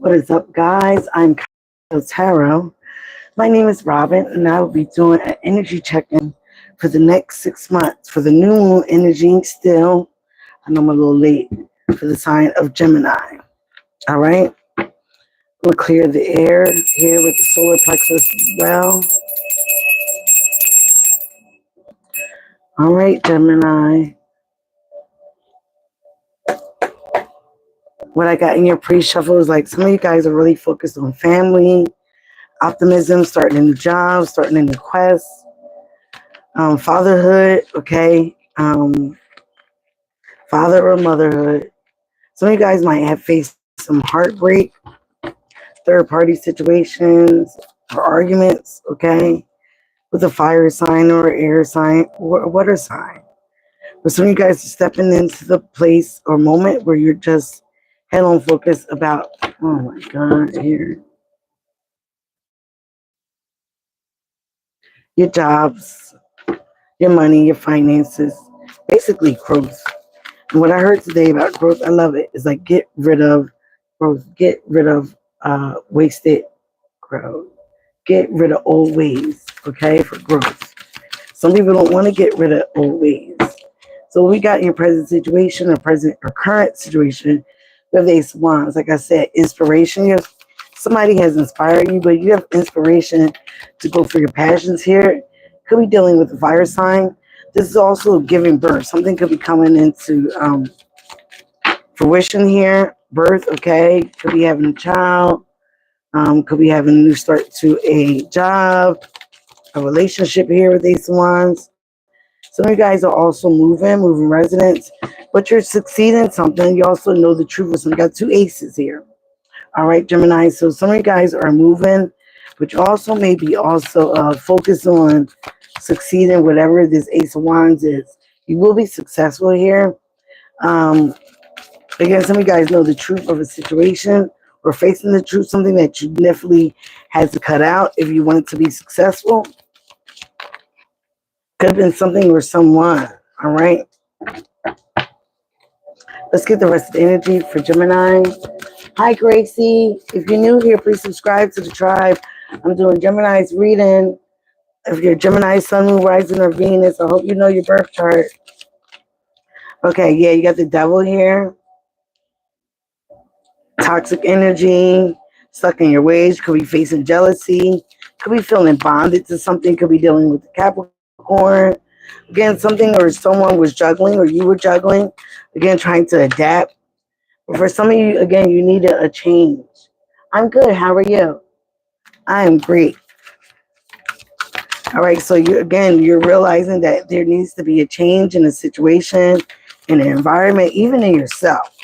What is up, guys? I'm Kyle Tarot. My name is Robin, and I will be doing an energy check-in for the next 6 months for the new moon energy still. I know I'm a little late for the sign of Gemini. All right? We'll clear the air here with the solar plexus as well. All right, Gemini. What I got in your pre-shuffle is like some of you guys are really focused on family, optimism, starting a new job, starting a new quest. Fatherhood, okay, father or motherhood. Some of you guys might have faced some heartbreak, third party situations, or arguments, okay, with a fire sign or air sign or a water sign. But some of you guys are stepping into the place or moment where you're just head on focus about, oh my God, here, your jobs, your money, your finances, basically growth. And what I heard today about growth, I love it. It's like get rid of growth, get rid of wasted growth, get rid of old ways, okay, for growth. Some people don't want to get rid of old ways. So we got in your present situation or present or current situation with Ace of Wands. Like I said, inspiration. Somebody has inspired you, but you have inspiration to go for your passions here. Could be dealing with the fire sign. This is also giving birth. Something could be coming into fruition here. Birth, okay. Could be having a child. Could be having a new start to a job, a relationship here with Ace of Wands. Some of you guys are also moving residents, but you're succeeding in something. You also know the truth of something. You got two aces here. All right, Gemini. So some of you guys are moving, but you also may be also focused on succeeding whatever this Ace of Wands is. You will be successful here. Again, some of you guys know the truth of a situation or facing the truth, something that you definitely had to cut out if you wanted to be successful. Could have been something or someone. All right. Let's get the rest of the energy for Gemini. Hi, Gracie. If you're new here, please subscribe to the tribe. I'm doing Gemini's reading. If you're Gemini, Sun, Moon, Rising, or Venus, I hope you know your birth chart. Okay, yeah, you got the devil here. Toxic energy, stuck in your ways. Could be facing jealousy. Could be feeling bonded to something. Could be dealing with the Capricorn. Again, something or someone was juggling or you were juggling. Again, trying to adapt. But for some of you, again, you needed a change. I'm good. How are you? I am great. All right. So you're realizing that there needs to be a change in the situation, in the environment, even in yourself.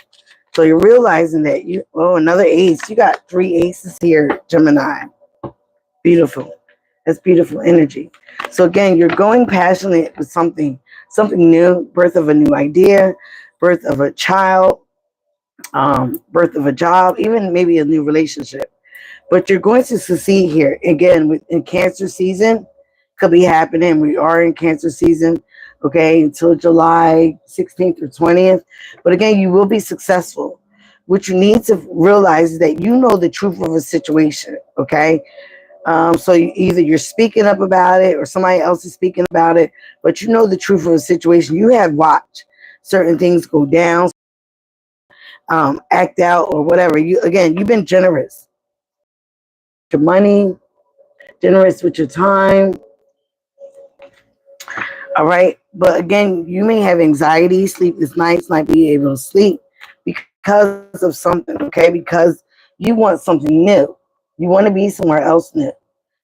So you're realizing that another ace. You got three aces here, Gemini. Beautiful. That's beautiful energy. So again, you're going passionate with something new, birth of a new idea, birth of a child, birth of a job, even maybe a new relationship. But you're going to succeed here. Again, in Cancer season, could be happening. We are in Cancer season, okay, until July 16th or 20th. But again, you will be successful. What you need to realize is that you know the truth of a situation, okay? So either you're speaking up about it or somebody else is speaking about it, but you know the truth of a situation. You have watched certain things go down, act out, or whatever. You've been generous. Your money, generous with your time. All right. But again, you may have anxiety, sleepless nights, not be able to sleep because of something, okay? Because you want something new. You want to be somewhere else new.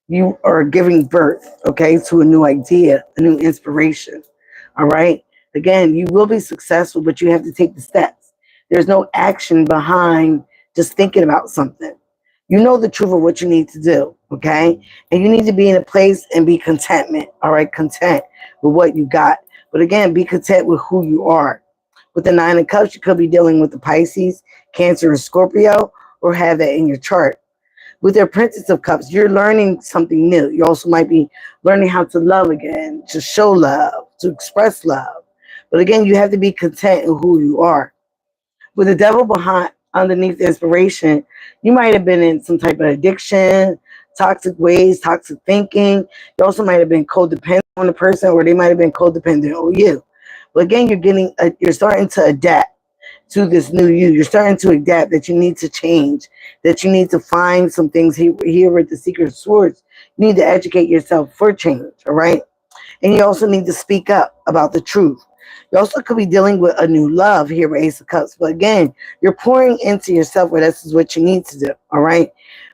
You are giving birth, okay, to a new idea, a new inspiration. All right. Again, you will be successful, but you have to take the steps. There's no action behind just thinking about something. You know the truth of what you need to do, okay? And you need to be in a place and be contentment, all right? Content with what you got. But again, be content with who you are. With the Nine of Cups, you could be dealing with the Pisces, Cancer, or Scorpio, or have that in your chart. With their Princess of Cups, you're learning something new. You also might be learning how to love again, to show love, to express love. But again, you have to be content in who you are. With the Devil behind underneath the inspiration, you might have been in some type of addiction, toxic ways, toxic thinking. You also might have been codependent on the person, or they might have been codependent on you. But again, you're starting to adapt to this new you. You're starting to adapt that you need to change, that you need to find some things here with the secret swords. You need to educate yourself for change, all right? And you also need to speak up about the truth. You also could be dealing with a new love here with Ace of Cups. But again, you're pouring into yourself where this is what you need to do, all right?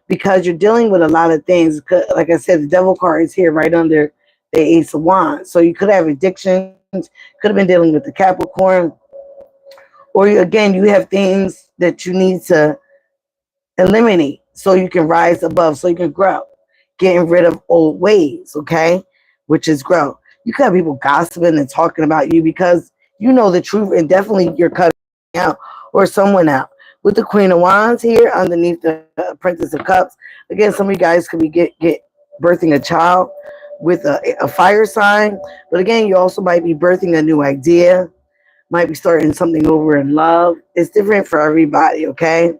Because you're dealing with a lot of things. Like I said, the devil card is here right under the Ace of Wands. So you could have addictions, could have been dealing with the Capricorn, or again, you have things that you need to eliminate so you can rise above, so you can grow. Getting rid of old ways, okay? Which is grow. You could have people gossiping and talking about you because you know the truth, and definitely you're cutting out or someone out. With the Queen of Wands here underneath the Princess of Cups, again, some of you guys could be get birthing a child with a fire sign, but again, you also might be birthing a new idea, might be starting something over in love. It's different for everybody, okay?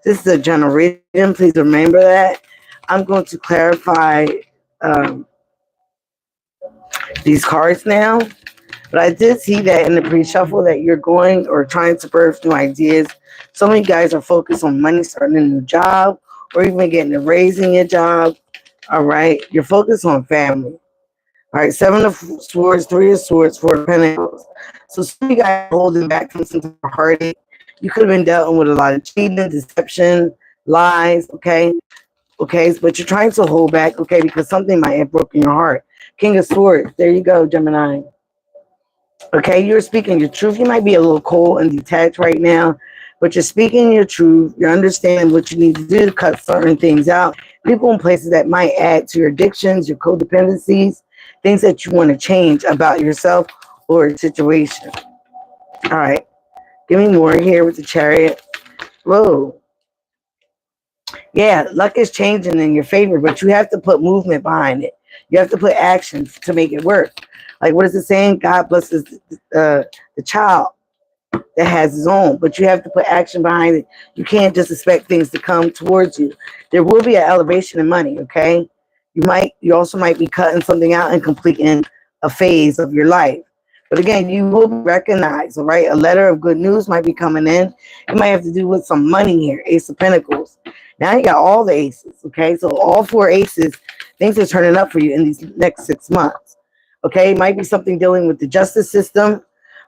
This is a general reading. Please remember that. I'm going to clarify um, these cards now. But I did see that in the pre-shuffle that you're going or trying to birth new ideas. Some of you guys are focused on money, starting a new job, or even getting a raise in your job. All right. You're focused on family. All right. Seven of Swords, Three of Swords, Four of Pentacles. So some of you guys are holding back from some type of heartache. You could have been dealing with a lot of cheating, deception, lies. Okay. Okay. But you're trying to hold back. Okay. Because something might have broken your heart. King of Swords. There you go, Gemini. Okay, you're speaking your truth. You might be a little cold and detached right now, but you're speaking your truth. You're understanding what you need to do to cut certain things out. People in places that might add to your addictions, your codependencies, things that you want to change about yourself or a situation. All right, give me more here with the Chariot. Whoa. Yeah, luck is changing in your favor, but you have to put movement behind it. You have to put action to make it work. Like, what is it saying? God blesses the child that has his own, but you have to put action behind it. You can't just expect things to come towards you. There will be an elevation in money, okay? You also might be cutting something out and completing a phase of your life. But again, you will be recognized, all right? A letter of good news might be coming in. It might have to do with some money here, Ace of Pentacles. Now you got all the aces, okay? So all four aces, things are turning up for you in these next 6 months, okay? It might be something dealing with the justice system,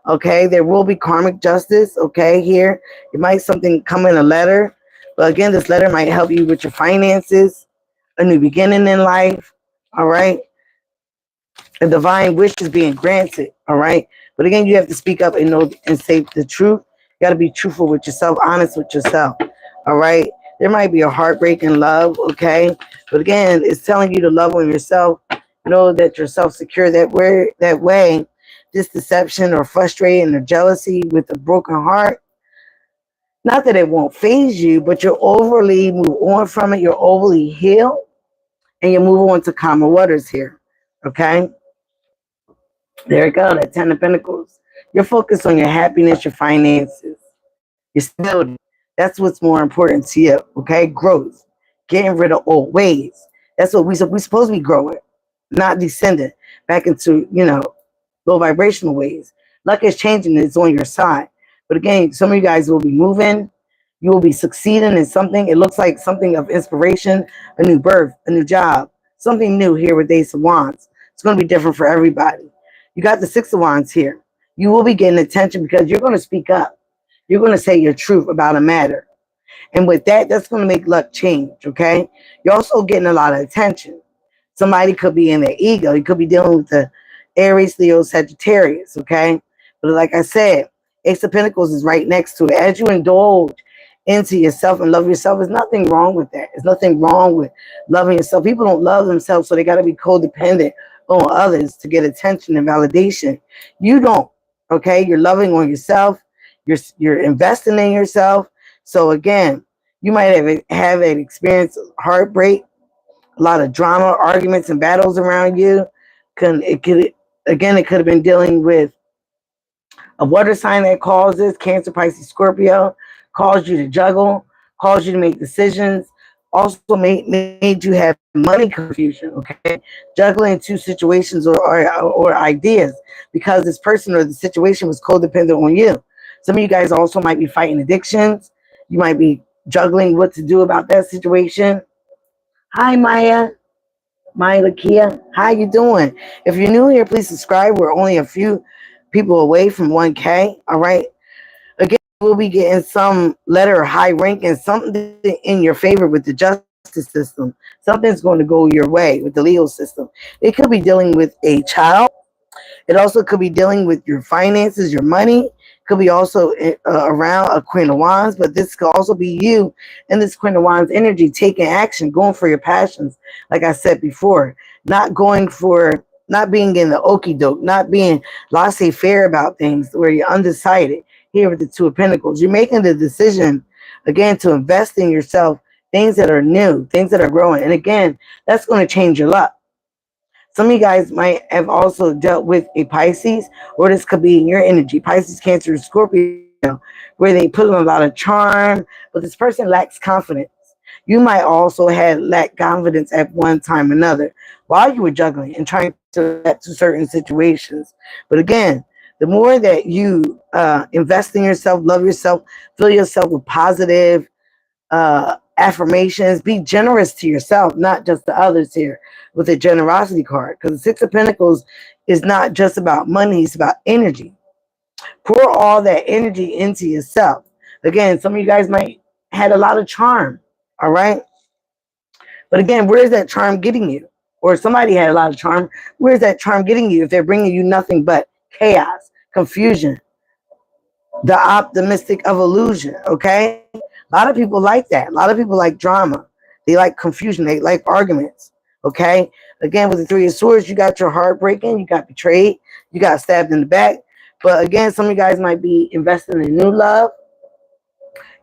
okay? There will be karmic justice, okay, here. It might something come in a letter. But again, this letter might help you with your finances, a new beginning in life, all right? A divine wish is being granted, all right? But again, you have to speak up and know and say the truth. You got to be truthful with yourself, honest with yourself, all right? There might be a heartbreak in love, okay? But again, it's telling you to love on yourself. Know that you're self-secure. That way, this deception or frustration or jealousy with a broken heart, not that it won't phase you, but you'll overly move on from it. You're overly healed, and you move on to calmer waters here, okay? There you go, that Ten of Pentacles. You're focused on your happiness, your finances, your stability. That's what's more important to you, okay? Growth, getting rid of old ways. That's what we're supposed to be growing, not descending back into, low vibrational ways. Luck is changing, it's on your side. But again, some of you guys will be moving. You will be succeeding in something. It looks like something of inspiration, a new birth, a new job, something new here with Ace of Wands. It's going to be different for everybody. You got the Six of Wands here. You will be getting attention because you're going to speak up. You're going to say your truth about a matter. And with that, that's going to make luck change, okay? You're also getting a lot of attention. Somebody could be in their ego. You could be dealing with the Aries, Leo, Sagittarius, okay? But like I said, Ace of Pentacles is right next to it. As you indulge into yourself and love yourself, there's nothing wrong with that. There's nothing wrong with loving yourself. People don't love themselves, so they got to be codependent on others to get attention and validation. You don't, okay? You're loving on yourself. You're investing in yourself. So again, you might have an experience of heartbreak, a lot of drama, arguments, and battles around you. It could have been dealing with a water sign that causes Cancer, Pisces, Scorpio, caused you to juggle, caused you to make decisions, also made you have money confusion, okay? Juggling two situations or ideas because this person or the situation was codependent on you. Some of you guys also might be fighting addictions. You might be juggling what to do about that situation. Hi, Maya. Maya Lakia. How you doing? If you're new here, please subscribe. We're only a few people away from 1K. All right. Again, we'll be getting some letter high rank and something in your favor with the justice system. Something's going to go your way with the legal system. It could be dealing with a child. It also could be dealing with your finances, your money. Could be also around a Queen of Wands, but this could also be you and this Queen of Wands energy taking action, going for your passions. Like I said before, not going for, not being in the okie doke, not being laissez-faire about things where you're undecided. Here with the Two of Pentacles, you're making the decision again to invest in yourself, things that are new, things that are growing, and again, that's going to change your luck. Some of you guys might have also dealt with a Pisces, or this could be in your energy, Pisces, Cancer, Scorpio, where they put on a lot of charm, but this person lacks confidence. You might also have lacked confidence at one time or another while you were juggling and trying to adapt to certain situations. But again, the more that you invest in yourself, love yourself, fill yourself with positive affirmations, be generous to yourself, not just to others here with a generosity card, because the Six of Pentacles is not just about money, it's about energy. Pour all that energy into yourself. Again, some of you guys might had a lot of charm, all right? But again, where is that charm getting you? Or somebody had a lot of charm. Where's that charm getting you if they're bringing you nothing but chaos, confusion, the optimistic of illusion, okay? A lot of people like that. A lot of people like drama. They like confusion. They like arguments, okay? Again, with the Three of Swords, you got your heart breaking. You got betrayed. You got stabbed in the back. But again, some of you guys might be investing in new love.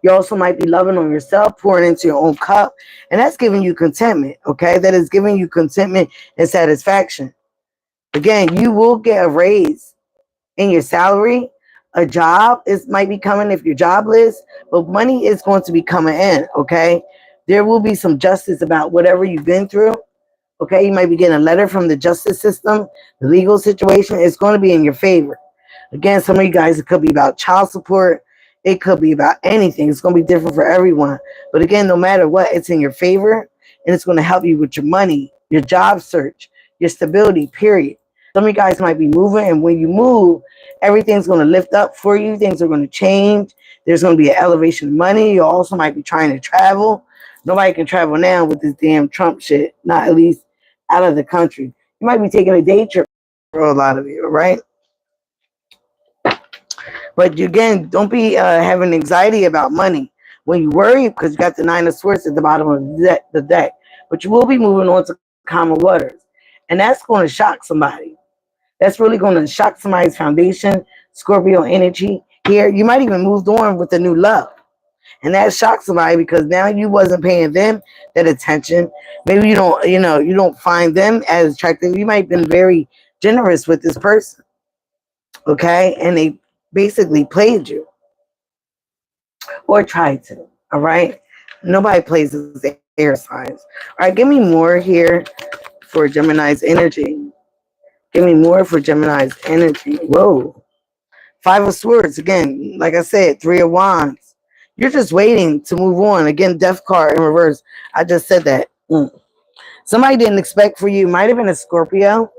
You also might be loving on yourself, pouring into your own cup. And that's giving you contentment, okay? That is giving you contentment and satisfaction. Again, you will get a raise in your salary. A job might be coming if you're jobless, but money is going to be coming in, okay? There will be some justice about whatever you've been through, okay? You might be getting a letter from the justice system, the legal situation. It's going to be in your favor. Again, some of you guys, it could be about child support. It could be about anything. It's going to be different for everyone. But again, no matter what, it's in your favor, and it's going to help you with your money, your job search, your stability, period. Some of you guys might be moving, and when you move, everything's going to lift up for you. Things are going to change. There's going to be an elevation of money. You also might be trying to travel. Nobody can travel now with this damn Trump shit, not at least out of the country. You might be taking a day trip for a lot of you, right? But again, don't be having anxiety about money. When you worry, because you got the Nine of Swords at the bottom of the deck. But you will be moving on to calmer waters. And that's going to shock somebody. That's really going to shock somebody's foundation, Scorpio energy. Here, you might even move on with a new love. And that shocks somebody because now you wasn't paying them that attention. Maybe you don't, you don't find them as attractive. You might have been very generous with this person. Okay? And they basically played you. Or tried to. All right? Nobody plays as air signs. All right, give me more here for Gemini's energy. Give me more for Gemini's energy. Whoa. Five of Swords. Again, like I said, Three of Wands. You're just waiting to move on. Again, Death card in reverse. I just said that. Somebody didn't expect for you. Might have been a Scorpio.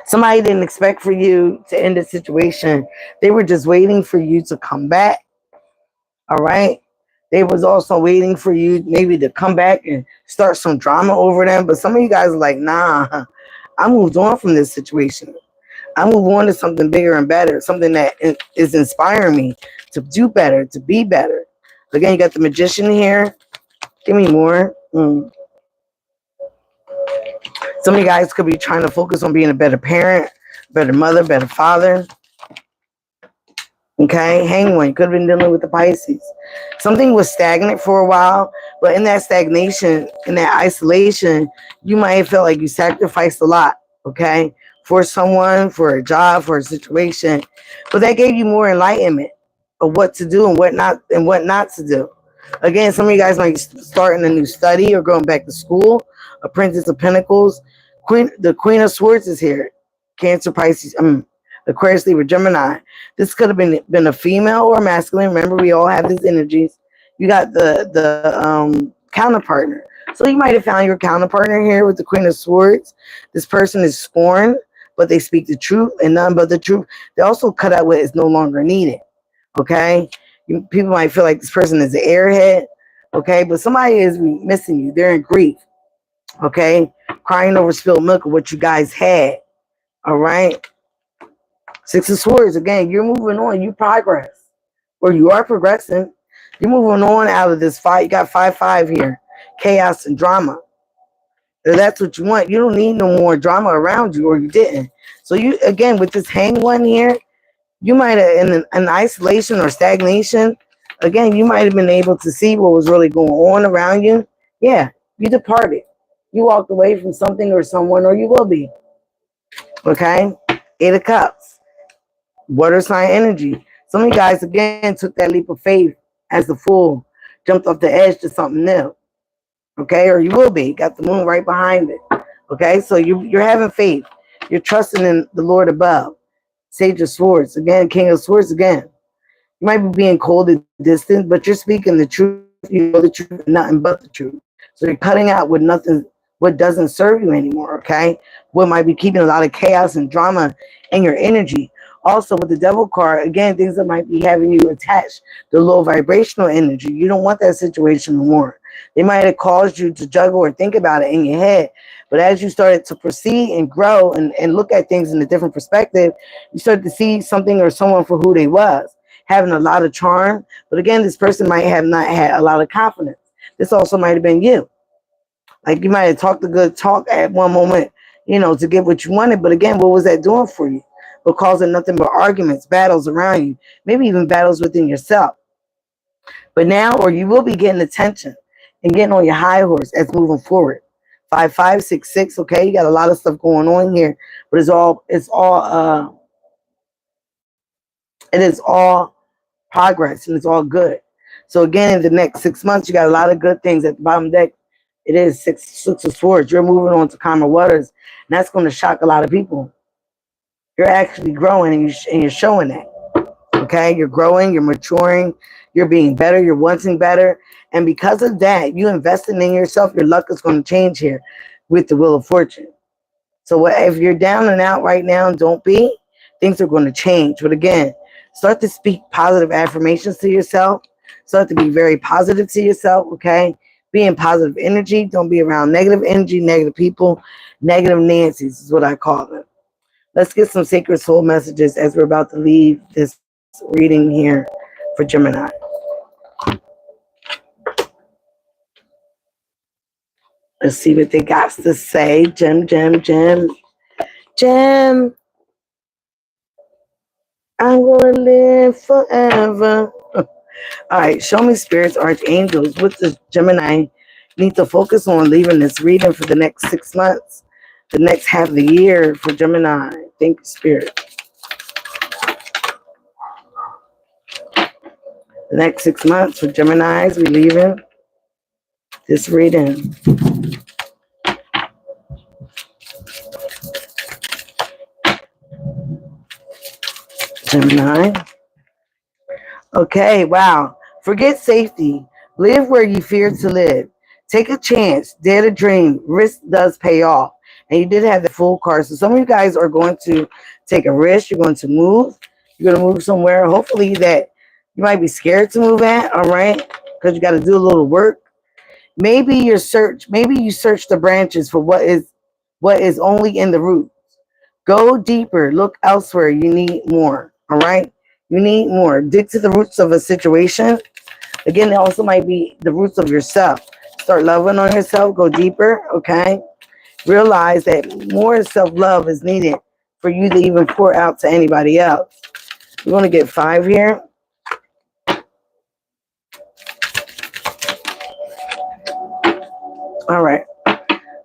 Somebody didn't expect for you to end the situation. They were just waiting for you to come back. All right? They was also waiting for you maybe to come back and start some drama over them. But some of you guys are like, nah, I moved on from this situation. I move on to something bigger and better, something that is inspiring me to do better, to be better. Again, you got the Magician here. Give me more. Some of you guys could be trying to focus on being a better parent, better mother, better father. Okay, Hangman could have been dealing with the Pisces. Something was stagnant for a while, but in that stagnation, in that isolation, you might have felt like you sacrificed a lot, okay, for someone, for a job, for a situation, but that gave you more enlightenment, of what to do and what not to do. Again, some of you guys might be starting a new study or going back to school. A Princess of Pentacles, the Queen of Swords is here. Cancer, Pisces, Aquarius, Libra, Gemini. This could have been a female or masculine. Remember, we all have these energies. You got the counterpartner. So you might have found your counterpartner here with the Queen of Swords. This person is scorned, but they speak the truth and none but the truth. They also cut out what is no longer needed. Okay, people might feel like this person is an airhead. Okay, but somebody is missing you. They're in grief. Okay, crying over spilled milk of what you guys had. All right. Six of Swords, again, you're moving on. You progress. Or you are progressing. You're moving on out of this fight. You got 5-5 here. Chaos and drama. If that's what you want, you don't need no more drama around you, or you didn't. So you, again, with this hang one here, you might have, in an isolation or stagnation, again, you might have been able to see what was really going on around you. Yeah, you departed. You walked away from something or someone, or you will be. Okay? 8 of Cups. Water sign energy. Some of you guys, again, took that leap of faith as the Fool. Jumped off the edge to something new. Okay? Or you will be. Got the moon right behind it. Okay? So you're having faith. You're trusting in the Lord above. Sage of Swords. Again, King of Swords again. You might be being cold and distant, but you're speaking the truth. You know the truth, nothing but the truth. So you're cutting out what doesn't serve you anymore, okay? What might be keeping a lot of chaos and drama in your energy. Also, with the Devil card, again, things that might be having you attached to low vibrational energy. You don't want that situation no more. They might have caused you to juggle or think about it in your head. But as you started to proceed and grow and look at things in a different perspective, you started to see something or someone for who they was, having a lot of charm. But again, this person might have not had a lot of confidence. This also might have been you. Like you might have talked a good talk at one moment, to get what you wanted. But again, what was that doing for you? But causing nothing but arguments, battles around you, maybe even battles within yourself. But now, or you will be getting attention and getting on your high horse as moving forward. 5-5-6-6. Okay, you got a lot of stuff going on here, but it is all progress and it's all good. So again, in the next 6 months, you got a lot of good things at the bottom deck. It is six of Swords. You're moving on to calmer waters, and that's going to shock a lot of people. You're actually growing, and you're showing that. Okay, you're growing, you're maturing, you're being better, you're wanting better, and because of that, you investing in yourself. Your luck is going to change here with the Wheel of Fortune. So if you're down and out right now, don't be. Things are going to change. But again, start to speak positive affirmations to yourself. Start to be very positive to yourself, okay? Be in positive energy. Don't be around negative energy, negative people, negative Nancy's is what I call them. Let's get some sacred soul messages as we're about to leave this reading here for Gemini. Let's see what they got to say. Gem. I'm going to live forever. All right, show me spirits, archangels. What does Gemini need to focus on leaving this reading for the next 6 months, the next half of the year for Gemini? Thank you, Spirit. The next 6 months for Geminis, we leaving this reading. Gemini. Okay, wow. Forget safety. Live where you fear to live. Take a chance. Dare to dream. Risk does pay off. And you did have the Fool card. So some of you guys are going to take a risk. You're going to move. You're going to move somewhere. Hopefully that you might be scared to move at, all right? Because you got to do a little work. Maybe you search the branches for what is only in the roots. Go deeper. Look elsewhere. You need more, all right? You need more. Dig to the roots of a situation. Again, it also might be the roots of yourself. Start loving on yourself. Go deeper, okay? Realize that more self-love is needed for you to even pour out to anybody else. We're going to get 5 here. All right.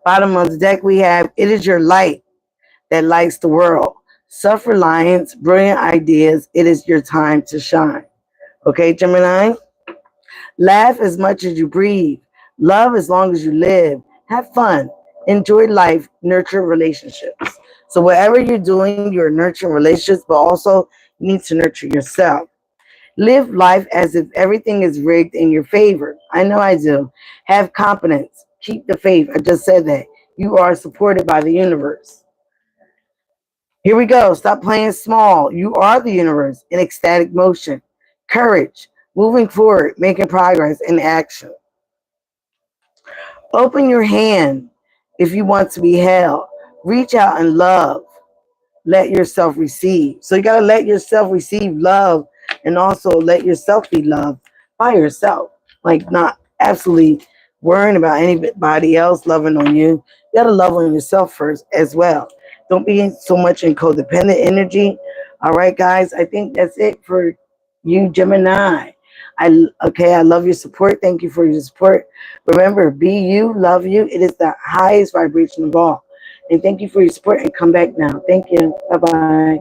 Bottom of the deck, we have, it is your light that lights the world. Self-reliance, brilliant ideas. It is your time to shine. Okay, Gemini? Laugh as much as you breathe. Love as long as you live. Have fun. Enjoy life. Nurture relationships. So whatever you're doing, you're nurturing relationships, but also you need to nurture yourself. Live life as if everything is rigged in your favor. I know I do. Have confidence. Keep the faith. I just said that. You are supported by the universe. Here we go. Stop playing small. You are the universe in ecstatic motion. Courage. Moving forward, making progress in action. Open your hand if you want to be held. Reach out and love. Let yourself receive. So you got to let yourself receive love and also let yourself be loved by yourself. Like not absolutely worrying about anybody else loving on you. You got to love on yourself first as well. Don't be so much in codependent energy. All right, guys. I think that's it for you, Gemini. I love your support. Thank you for your support. Remember, be you, love you. It is the highest vibration of all. And thank you for your support and come back now. Thank you. Bye-bye.